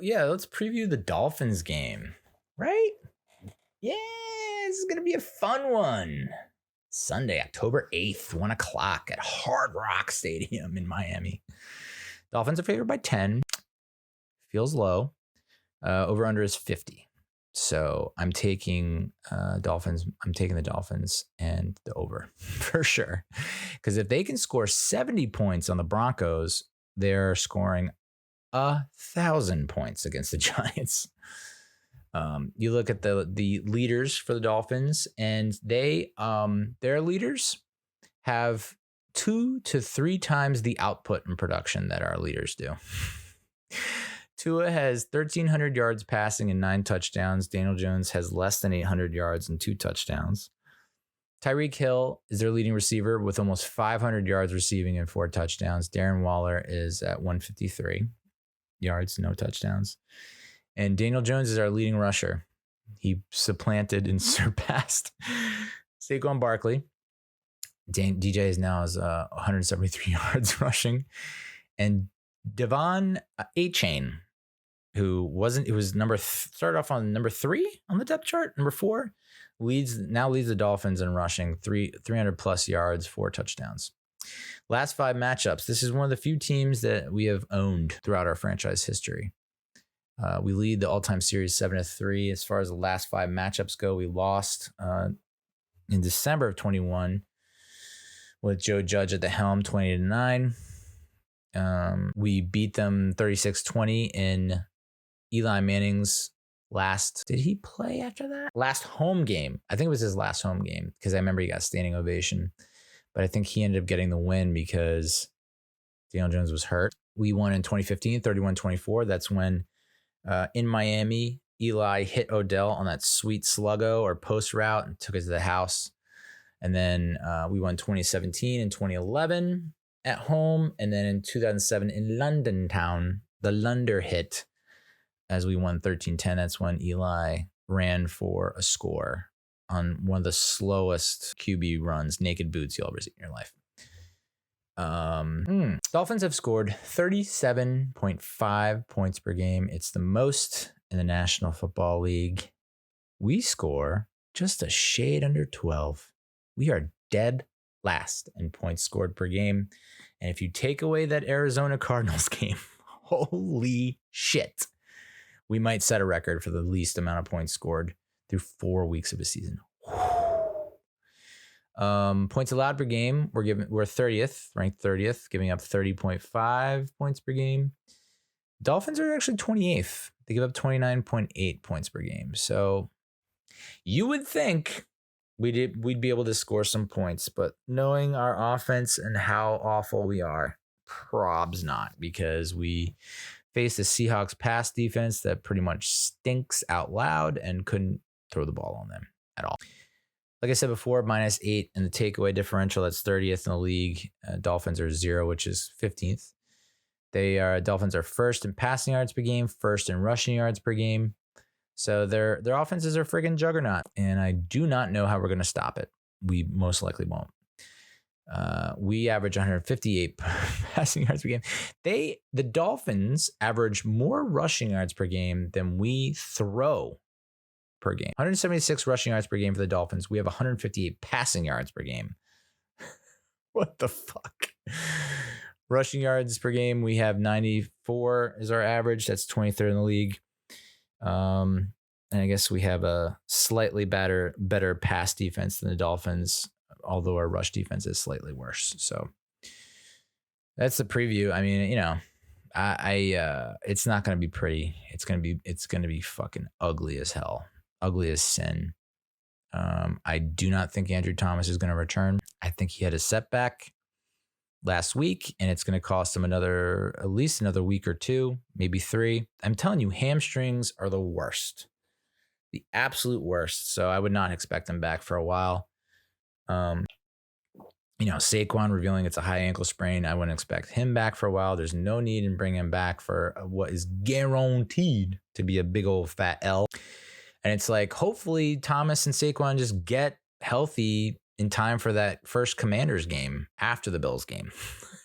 Yeah, let's preview the Dolphins game, right? Yeah, this is going to be a fun one. Sunday, October 8th, 1 o'clock at Hard Rock Stadium in Miami. Dolphins are favored by 10. Feels low. Over-under is 50. So I'm taking Dolphins. I'm taking the Dolphins and the over for sure. Because if they can score 70 points on the Broncos, they're scoring 1,000 points against the Giants. You look at the leaders for the Dolphins, and their leaders have 2 to 3 times the output and production that our leaders do. Tua has 1,300 yards passing and 9 touchdowns. Daniel Jones has less than 800 yards and 2 touchdowns. Tyreek Hill is their leading receiver with almost 500 yards receiving and 4 touchdowns. Darren Waller is at 153 yards, no touchdowns. And Daniel Jones is our leading rusher. He supplanted and surpassed Saquon Barkley. DJ is now 173 yards rushing. And Devon Achane, who started off on number 3 on the depth chart, number 4, leads the Dolphins in rushing, 300 plus yards, 4 touchdowns. Last 5 matchups. This is one of the few teams that we have owned throughout our franchise history. We lead the all-time series 7-3. As far as the last 5 matchups go, we lost in December of 21 with Joe Judge at the helm, 20-9. We beat them 36-20 in Eli Manning's did he play after that? Last home game. I think it was his last home game because I remember he got standing ovation. But I think he ended up getting the win because Daniel Jones was hurt. We won in 2015, 31-24. That's when in Miami, Eli hit Odell on that sweet sluggo or post route and took it to the house. And then we won 2017 and 2011 at home. And then in 2007 in London town, the Lunder hit as we won 13-10. That's when Eli ran for a score on one of the slowest QB runs, naked boots you'll ever see in your life. Dolphins have scored 37.5 points per game. It's the most in the National Football League. We score just a shade under 12. We are dead last in points scored per game. And if you take away that Arizona Cardinals game, holy shit, we might set a record for the least amount of points scored through 4 weeks of a season. Points allowed per game, we're 30th, ranked 30th, giving up 30.5 points per game. Dolphins are actually 28th. They give up 29.8 points per game. So you would think we'd be able to score some points, but knowing our offense and how awful we are, probs not, because we faced a Seahawks pass defense that pretty much stinks out loud and couldn't throw the ball on them at all. Like I said before, -8 in the takeaway differential. That's 30th in the league. Dolphins are 0, which is 15th. Dolphins are first in passing yards per game, first in rushing yards per game. So their offenses are friggin' juggernaut, and I do not know how we're going to stop it. We most likely won't. We average 158 passing yards per game. The Dolphins average more rushing yards per game than we throw per game. 176 rushing yards per game for the Dolphins. We have 158 passing yards per game. What the fuck? Rushing yards per game, we have 94 is our average. That's 23rd in the league. And I guess we have a slightly better pass defense than the Dolphins, although our rush defense is slightly worse. So that's the preview. I mean, it's not going to be pretty. It's going to be fucking ugly as hell. Ugly as sin. I do not think Andrew Thomas is going to return. I think he had a setback last week, and it's going to cost him at least another week or 2, maybe 3. I'm telling you, hamstrings are the worst, the absolute worst. So I would not expect him back for a while. Saquon revealing it's a high ankle sprain. I wouldn't expect him back for a while. There's no need in bringing him back for what is guaranteed to be a big old fat L. And it's like, hopefully Thomas and Saquon just get healthy in time for that first Commanders game after the Bills game.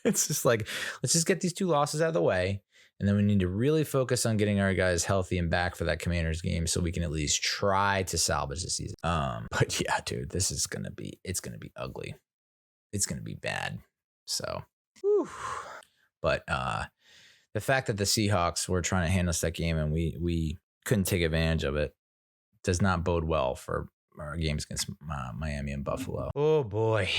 It's just like, let's just get these 2 losses out of the way. And then we need to really focus on getting our guys healthy and back for that Commanders game so we can at least try to salvage the season. But yeah, dude, it's going to be ugly. It's going to be bad. So, whew. But the fact that the Seahawks were trying to hand us that game and we couldn't take advantage of it does not bode well for our games against Miami and Buffalo. Oh boy.